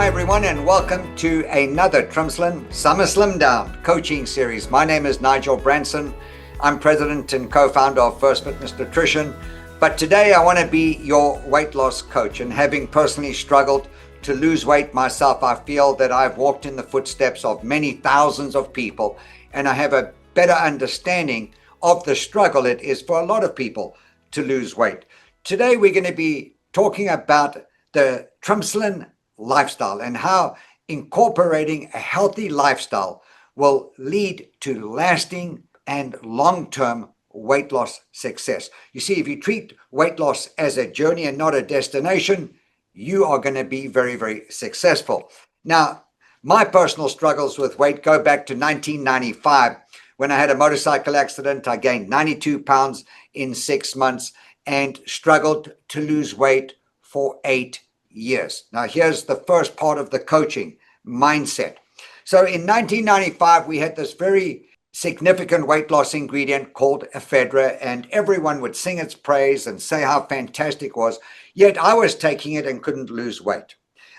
Hi everyone, and welcome to another Trimsulin Summer Slim Down coaching series. My name is Nigel Branson. I'm president and co-founder of FirstFitness Nutrition. But today I want to be your weight loss coach, and having personally struggled to lose weight myself, I feel that I've walked in the footsteps of many thousands of people, and I have a better understanding of the struggle it is for a lot of people to lose weight. Today we're going to be talking about the Trimsulin lifestyle and how incorporating a healthy lifestyle will lead to lasting and long-term weight loss success. You see, if you treat weight loss as a journey and not a destination, you are going to be very, very successful. Now, my personal struggles with weight go back to 1995 when I had a motorcycle accident. I gained 92 pounds in 6 months and struggled to lose weight for 8 years. Now, here's the first part of the coaching mindset. So in 1995, we had this very significant weight loss ingredient called ephedra, and everyone would sing its praise and say how fantastic it was. Yet I was taking it and couldn't lose weight.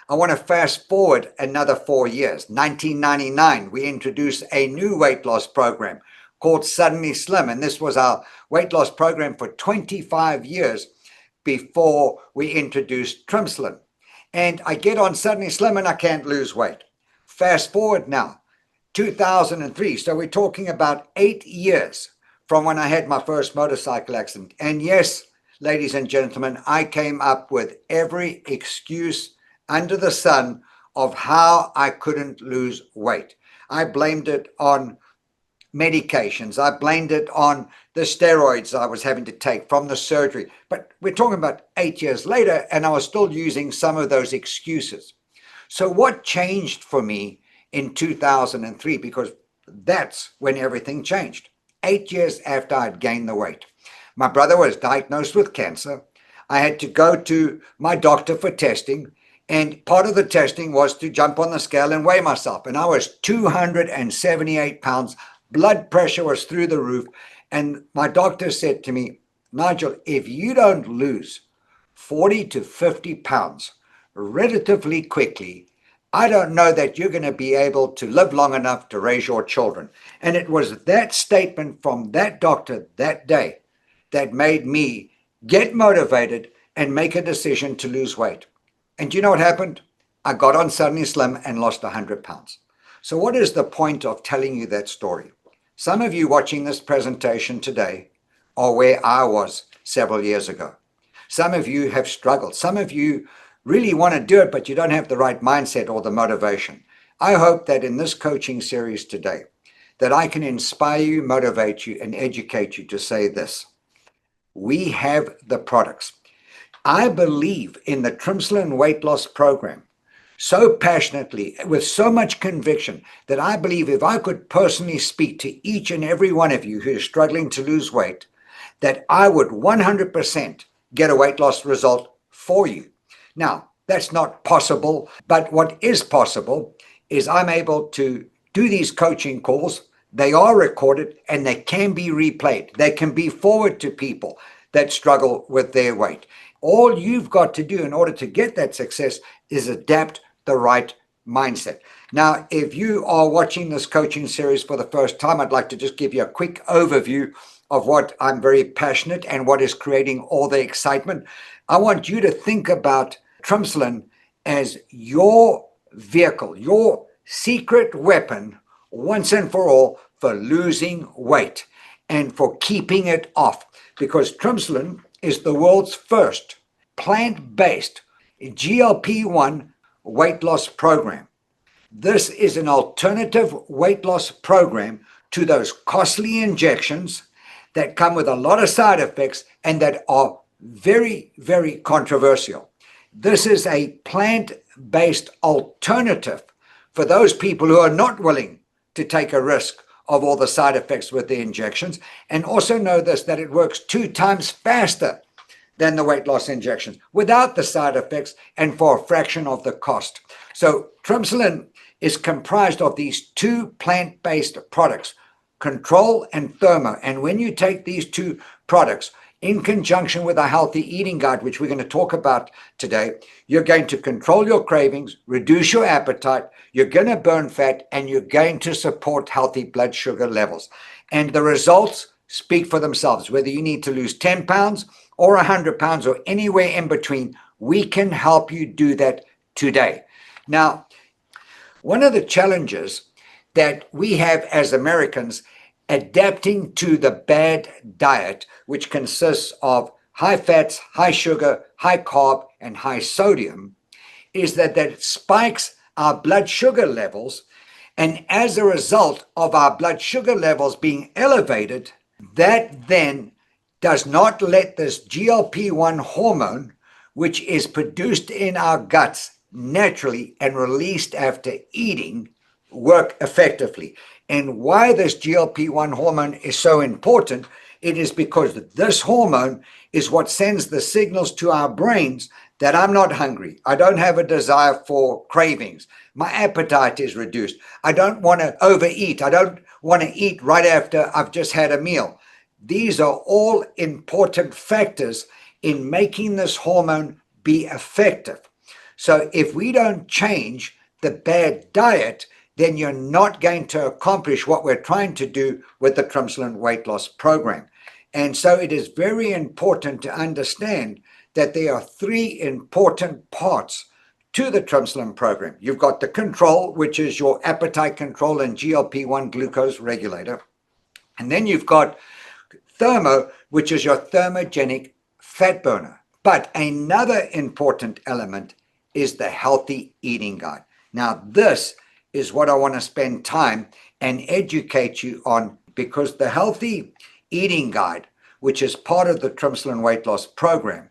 I want to fast forward another 4 years. 1999, we introduced a new weight loss program called Suddenly Slim, and this was our weight loss program for 25 years before we introduced Trimsulin. And I get on Suddenly Slim and I can't lose weight. Fast forward now, 2003. So we're talking about 8 years from when I had my first motorcycle accident. And yes, ladies and gentlemen, I came up with every excuse under the sun of how I couldn't lose weight. I blamed it on medications. I blamed it on the steroids I was having to take from the surgery. But we're talking about 8 years later, and I was still using some of those excuses. So what changed for me in 2003? Because that's when everything changed. 8 years after I'd gained the weight. My brother was diagnosed with cancer. I had to go to my doctor for testing, and part of the testing was to jump on the scale and weigh myself. And I was 278 pounds. Blood pressure was through the roof. And my doctor said to me, Nigel, if you don't lose 40 to 50 pounds relatively quickly, I don't know that you're going to be able to live long enough to raise your children. And it was that statement from that doctor that day that made me get motivated and make a decision to lose weight. And do you know what happened? I got on Suddenly Slim and lost 100 pounds. So what is the point of telling you that story? Some of you watching this presentation today are where I was several years ago. Some of you have struggled. Some of you really want to do it, but you don't have the right mindset or the motivation. I hope that in this coaching series today, that I can inspire you, motivate you, and educate you to say this. We have the products. I believe in the Trimsulin weight loss program so passionately, with so much conviction, that I believe if I could personally speak to each and every one of you who is struggling to lose weight, that I would 100% get a weight loss result for you. Now, that's not possible, but what is possible is I'm able to do these coaching calls. They are recorded and they can be replayed. They can be forwarded to people that struggle with their weight. All you've got to do in order to get that success is adapt the right mindset. Now, if you are watching this coaching series for the first time, I'd like to just give you a quick overview of what I'm very passionate and what is creating all the excitement. I want you to think about Trimsulin as your vehicle, your secret weapon, once and for all, for losing weight and for keeping it off. Because Trimsulin is the world's first plant-based GLP-1 weight loss program. This is an alternative weight loss program to those costly injections that come with a lot of side effects and that are very, very controversial. This is a plant-based alternative for those people who are not willing to take a risk of all the side effects with the injections. And also know this, that it works 2 times faster than the weight loss injections without the side effects and for a fraction of the cost. So Trimsulin is comprised of these 2 plant-based products, Control and Thermo. And when you take these 2 products in conjunction with a healthy eating guide, which we're going to talk about today, you're going to control your cravings, reduce your appetite, you're going to burn fat, and you're going to support healthy blood sugar levels. And the results speak for themselves. Whether you need to lose 10 pounds or 100 pounds or anywhere in between, we can help you do that today. Now, one of the challenges that we have as Americans adapting to the bad diet, which consists of high fats, high sugar, high carb, and high sodium, is that spikes our blood sugar levels. And as a result of our blood sugar levels being elevated, that then does not let this GLP-1 hormone, which is produced in our guts naturally and released after eating, work effectively. And why this GLP-1 hormone is so important, it is because this hormone is what sends the signals to our brains that I'm not hungry. I don't have a desire for cravings. My appetite is reduced. I don't want to overeat. I don't want to eat right after I've just had a meal. These are all important factors in making this hormone be effective. So if we don't change the bad diet, then you're not going to accomplish what we're trying to do with the Trimsulin weight loss program. And so it is very important to understand that there are three important parts to the Trimsulin program. You've got the control, which is your appetite control and GLP-1 glucose regulator. And then you've got thermo, which is your thermogenic fat burner. But another important element is the healthy eating guide. Now, this is what I want to spend time and educate you on, because the healthy eating guide, which is part of the Trimsulin weight loss program,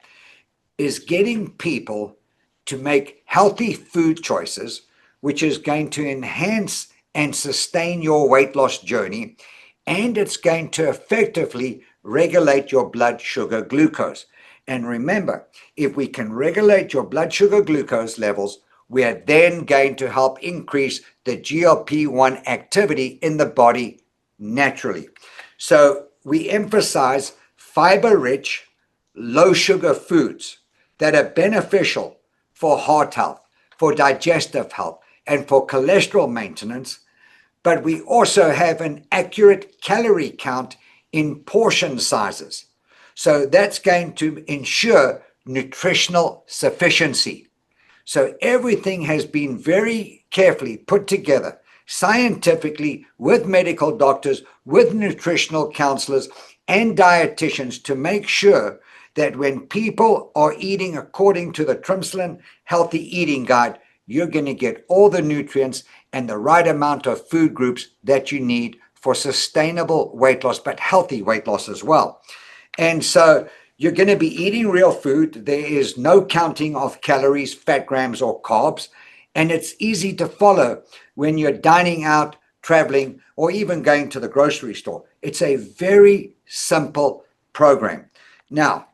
is getting people to make healthy food choices, which is going to enhance and sustain your weight loss journey, and it's going to effectively regulate your blood sugar glucose. And remember, if we can regulate your blood sugar glucose levels, we are then going to help increase the GLP-1 activity in the body naturally. So we emphasize fiber-rich, low-sugar foods that are beneficial for heart health, for digestive health, and for cholesterol maintenance. But we also have an accurate calorie count in portion sizes. So that's going to ensure nutritional sufficiency. So everything has been very carefully put together, scientifically, with medical doctors, with nutritional counselors, and dietitians, to make sure that when people are eating according to the Trimsulin Healthy Eating Guide, you're going to get all the nutrients and the right amount of food groups that you need for sustainable weight loss, but healthy weight loss as well. And so you're going to be eating real food. There is no counting of calories, fat grams, or carbs. And it's easy to follow when you're dining out, traveling, or even going to the grocery store. It's a very simple program. Now,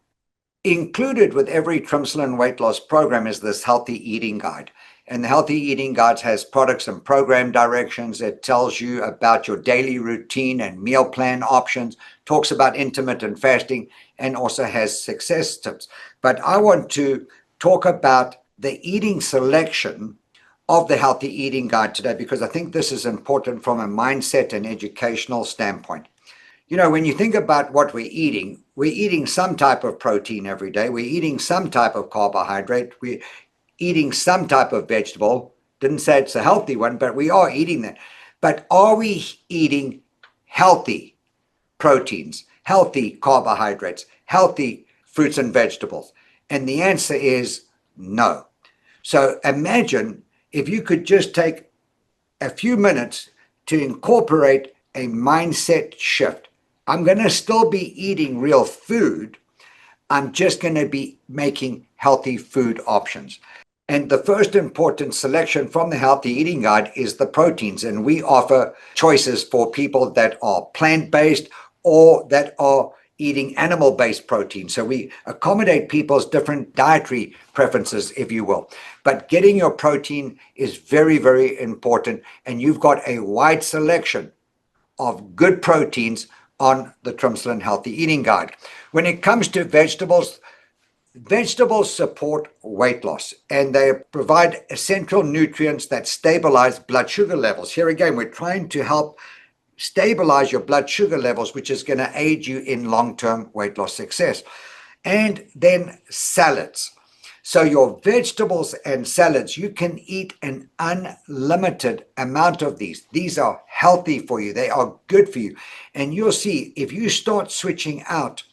included with every Trimsulin weight loss program is this healthy eating guide. And the healthy eating guide has products and program directions. It tells you about your daily routine and meal plan options, talks about intermittent fasting, and also has success tips. But I want to talk about the eating selection of the healthy eating guide today, because I think this is important from a mindset and educational standpoint. You know, when you think about what we're eating some type of protein every day. We're eating some type of carbohydrate. We're eating some type of vegetable. Didn't say it's a healthy one, but we are eating that. But are we eating healthy proteins, healthy carbohydrates, healthy fruits and vegetables? And the answer is no. So imagine if you could just take a few minutes to incorporate a mindset shift. I'm going to still be eating real food. I'm just going to be making healthy food options. And the first important selection from the Healthy Eating Guide is the proteins. And we offer choices for people that are plant-based or that are eating animal-based protein. So we accommodate people's different dietary preferences, if you will. But getting your protein is very, very important. And you've got a wide selection of good proteins on the Trimsulin Healthy Eating Guide. When it comes to vegetables, vegetables support weight loss, and they provide essential nutrients that stabilize blood sugar levels. Here again, we're trying to help stabilize your blood sugar levels, which is going to aid you in long-term weight loss success. And then salads. So your vegetables and salads, you can eat an unlimited amount of these. These are healthy for you. They are good for you. And you'll see if you start switching out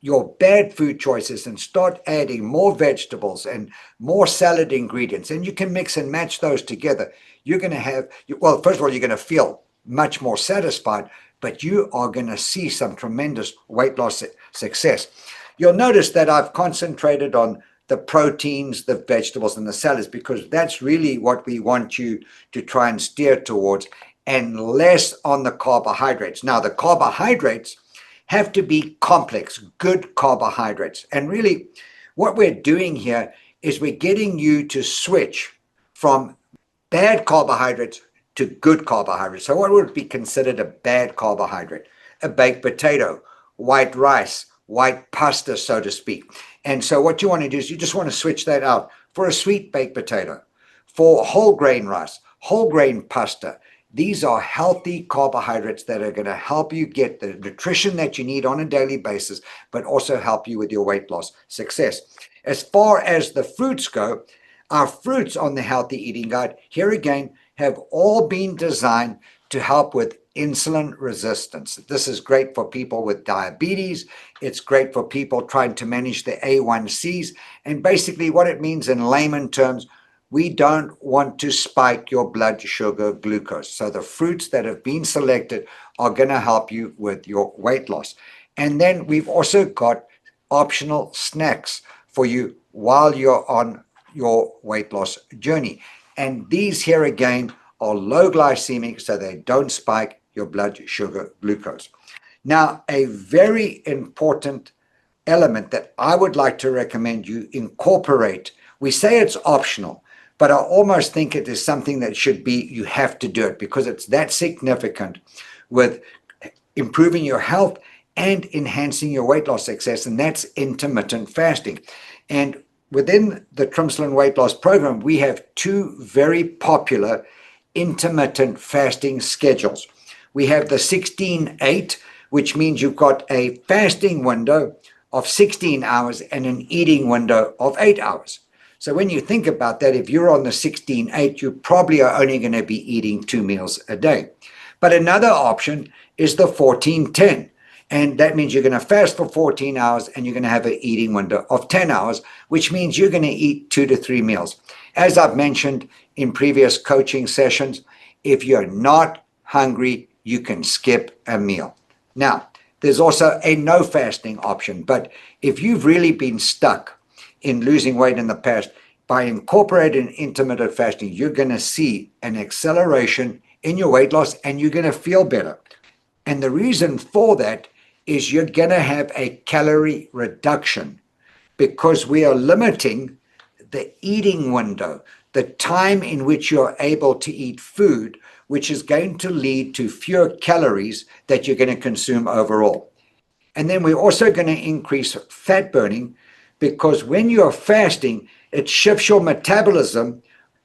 your bad food choices and start adding more vegetables and more salad ingredients, and you can mix and match those together, you're going to have, well, first of all, you're going to feel much more satisfied, but you are going to see some tremendous weight loss success. You'll notice that I've concentrated on the proteins, the vegetables, and the salads, because that's really what we want you to try and steer towards, and less on the carbohydrates. Now, the carbohydrates have to be complex, good carbohydrates. And really, what we're doing here is we're getting you to switch from bad carbohydrates to good carbohydrates. So what would be considered a bad carbohydrate? A baked potato, white rice, white pasta, so to speak. And so what you want to do is you just want to switch that out for a sweet baked potato, for whole grain rice, whole grain pasta. These are healthy carbohydrates that are going to help you get the nutrition that you need on a daily basis, but also help you with your weight loss success. As far as the fruits go, our fruits on the Healthy Eating Guide, here again, have all been designed to help with insulin resistance. This is great for people with diabetes. It's great for people trying to manage their A1Cs. And basically what it means in layman terms, we don't want to spike your blood sugar glucose. So the fruits that have been selected are going to help you with your weight loss. And then we've also got optional snacks for you while you're on your weight loss journey. And these here again are low glycemic, so they don't spike your blood sugar glucose. Now, a very important element that I would like to recommend you incorporate, we say it's optional, but I almost think it is something that should be, you have to do it because it's that significant with improving your health and enhancing your weight loss success, and that's intermittent fasting. And within the Trimsulin weight loss program, we have two very popular intermittent fasting schedules. We have the 16-8, which means you've got a fasting window of 16 hours and an eating window of 8 hours. So when you think about that, if you're on the 16-8, you probably are only going to be eating 2 meals a day. But another option is the 14-10. And that means you're going to fast for 14 hours and you're going to have an eating window of 10 hours, which means you're going to eat 2 to 3 meals. As I've mentioned in previous coaching sessions, if you're not hungry, you can skip a meal. Now, there's also a no fasting option, but if you've really been stuck in losing weight in the past, by incorporating intermittent fasting, you're going to see an acceleration in your weight loss and you're going to feel better. And the reason for that is you're going to have a calorie reduction because we are limiting the eating window, the time in which you're able to eat food, which is going to lead to fewer calories that you're going to consume overall. And then we're also going to increase fat burning because when you're fasting, it shifts your metabolism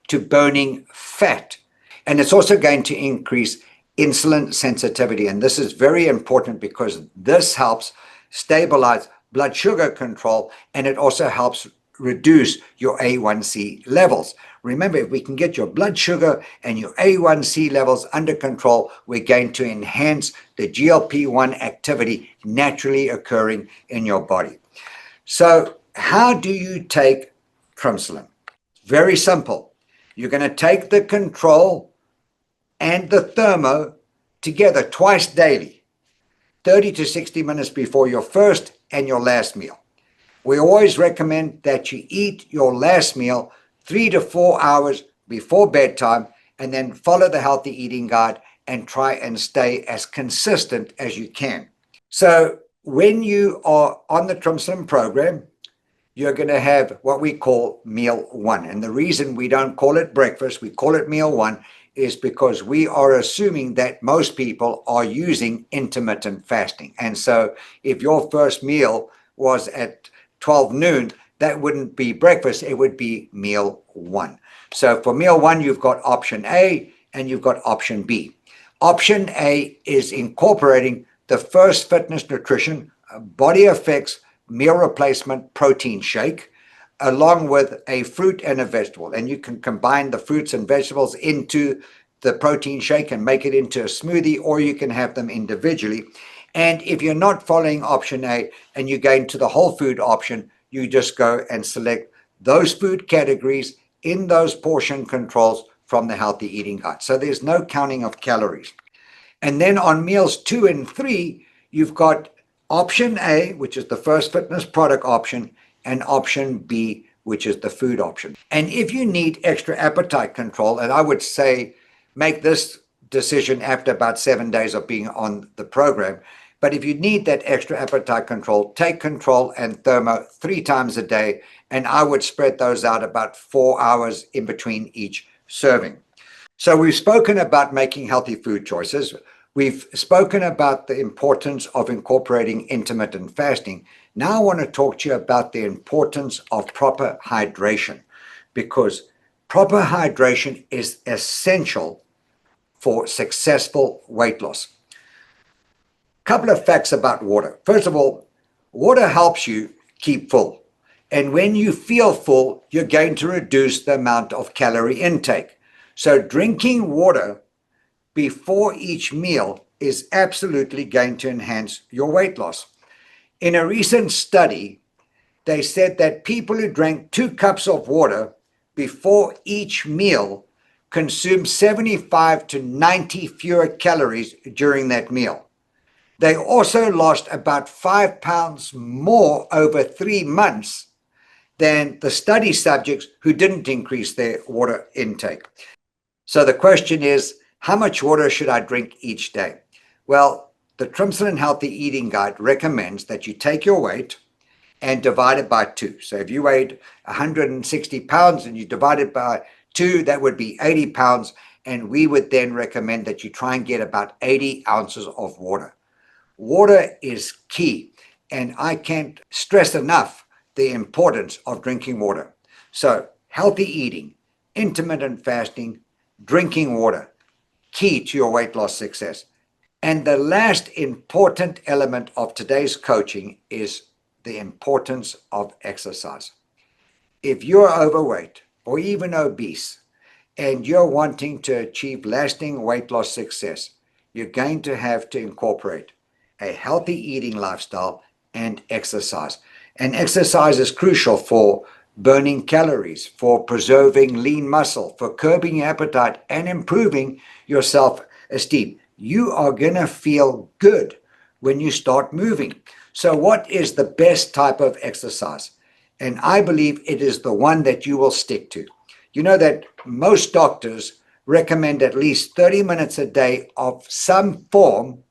to burning fat. And it's also going to increase insulin sensitivity. And this is very important because this helps stabilize blood sugar control and it also helps reduce your A1C levels. Remember, if we can get your blood sugar and your A1C levels under control, we're going to enhance the GLP-1 activity naturally occurring in your body. So how do you take Trimsulin? Very simple. You're going to take the control and the thermo together twice daily, 30 to 60 minutes before your first and your last meal. We always recommend that you eat your last meal 3 to 4 hours before bedtime and then follow the Healthy Eating Guide and try and stay as consistent as you can. So when you are on the Trimsulin program, you're going to have what we call meal one. And the reason we don't call it breakfast, we call it meal one, is because we are assuming that most people are using intermittent fasting. And so if your first meal was at 12 noon, that wouldn't be breakfast, it would be meal one. So for meal one, you've got option A and you've got option B. Option A is incorporating the FirstFitness Nutrition Body Effects Meal Replacement Protein Shake, along with a fruit and a vegetable. And you can combine the fruits and vegetables into the protein shake and make it into a smoothie, or you can have them individually. And if you're not following option A and you go into the whole food option, you just go and select those food categories in those portion controls from the healthy eating guide. So there's no counting of calories. And then on meals 2 and 3, you've got option A, which is the FirstFitness product option, and option B, which is the food option. And if you need extra appetite control, and I would say make this decision after about 7 days of being on the program, but if you need that extra appetite control, take control and thermo 3 times a day, and I would spread those out about 4 hours in between each serving. So we've spoken about making healthy food choices. We've spoken about the importance of incorporating intermittent fasting. Now I want to talk to you about the importance of proper hydration, because proper hydration is essential for successful weight loss. Couple of facts about water. First of all, water helps you keep full. And when you feel full, you're going to reduce the amount of calorie intake. So drinking water before each meal is absolutely going to enhance your weight loss. In a recent study, they said that people who drank 2 cups of water before each meal consumed 75 to 90 fewer calories during that meal. They also lost about 5 pounds more over 3 months than the study subjects who didn't increase their water intake. So the question is, how much water should I drink each day? Well, the Trimsulin Healthy Eating Guide recommends that you take your weight and divide it by 2. So if you weighed 160 pounds and you divide it by 2, that would be 80 pounds. And we would then recommend that you try and get about 80 ounces of water. Water is key, and I can't stress enough the importance of drinking water. So healthy eating, intermittent fasting, drinking water, key to your weight loss success. And the last important element of today's coaching is the importance of exercise. If you're overweight or even obese and you're wanting to achieve lasting weight loss success, you're going to have to incorporate a healthy eating lifestyle and exercise. And exercise is crucial for burning calories, for preserving lean muscle, for curbing your appetite, and improving your self-esteem. You are going to feel good when you start moving. So what is the best type of exercise? And I believe it is the one that you will stick to. You know that most doctors recommend at least 30 minutes a day of some form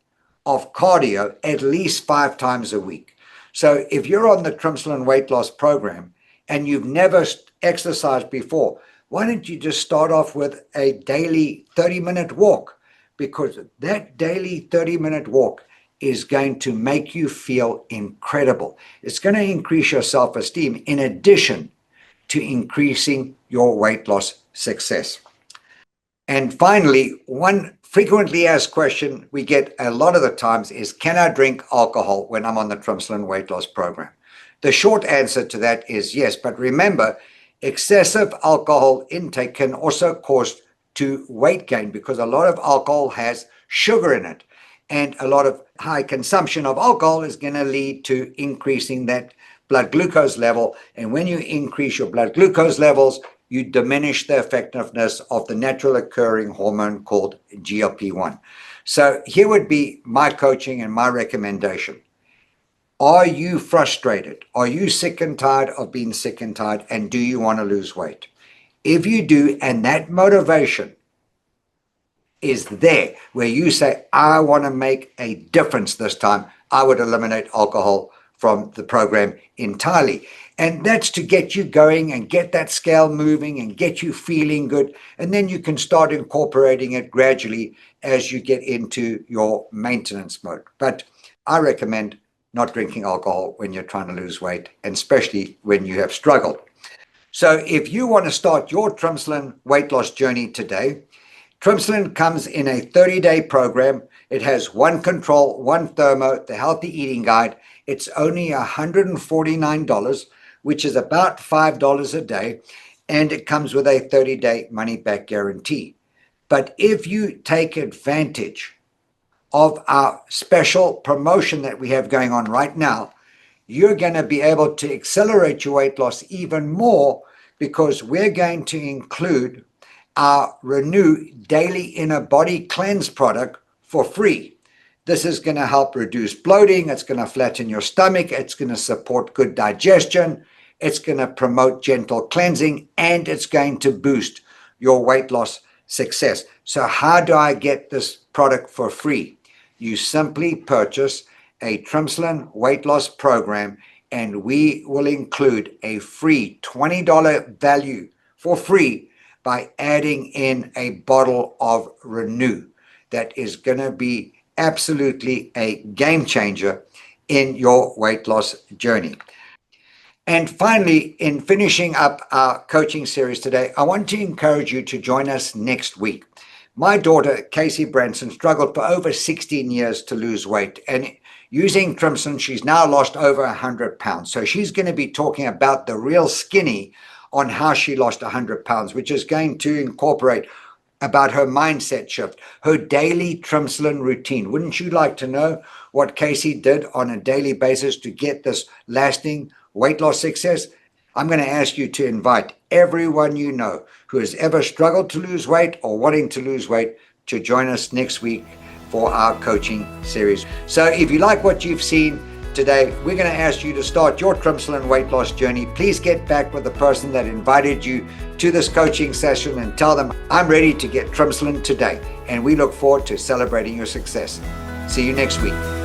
of cardio at least 5 times a week. So if you're on the Trimsulin weight loss program and you've never exercised before, why don't you just start off with a daily 30-minute walk? Because that daily 30-minute walk is going to make you feel incredible. It's going to increase your self-esteem in addition to increasing your weight loss success. And finally, one frequently asked question we get a lot of the times is, can I drink alcohol when I'm on the Trimsulin weight loss program? The short answer to that is yes, but remember, excessive alcohol intake can also cause to weight gain because a lot of alcohol has sugar in it, and a lot of high consumption of alcohol is going to lead to increasing that blood glucose level. And when you increase your blood glucose levels, you diminish the effectiveness of the natural occurring hormone called GLP-1. So here would be my coaching and my recommendation. Are you frustrated? Are you sick and tired of being sick and tired? And do you want to lose weight? If you do, and that motivation is there, where you say, I want to make a difference this time, I would eliminate alcohol from the program entirely. And that's to get you going and get that scale moving and get you feeling good. And then you can start incorporating it gradually as you get into your maintenance mode. But I recommend not drinking alcohol when you're trying to lose weight, and especially when you have struggled. So if you want to start your Trimsulin weight loss journey today, Trimsulin comes in a 30-day program. It has one control, one thermo, the healthy eating guide. It's only $149, which is about $5 a day, and it comes with a 30-day money-back guarantee. But if you take advantage of our special promotion that we have going on right now, you're going to be able to accelerate your weight loss even more, because we're going to include our Renew Daily Inner Body Cleanse product for free. This is going to help reduce bloating. It's going to flatten your stomach. It's going to support good digestion. It's going to promote gentle cleansing, and it's going to boost your weight loss success. So how do I get this product for free? You simply purchase a Trimsulin weight loss program, and we will include a free $20 value for free by adding in a bottle of Renew. That is going to be absolutely a game changer in your weight loss journey. And finally, in finishing up our coaching series today, I want to encourage you to join us next week. My daughter, Casey Branson, struggled for over 16 years to lose weight. And using Trimsulin, she's now lost over 100 pounds. So she's going to be talking about the real skinny on how she lost 100 pounds, which is going to incorporate about her mindset shift, her daily Trimsulin routine. Wouldn't you like to know what Casey did on a daily basis to get this lasting weight loss success? I'm going to ask you to invite everyone you know who has ever struggled to lose weight or wanting to lose weight to join us next week for our coaching series. So if you like what you've seen today, we're going to ask you to start your Trimsulin weight loss journey. Please get back with the person that invited you to this coaching session and tell them, I'm ready to get Trimsulin today. And we look forward to celebrating your success. See you next week.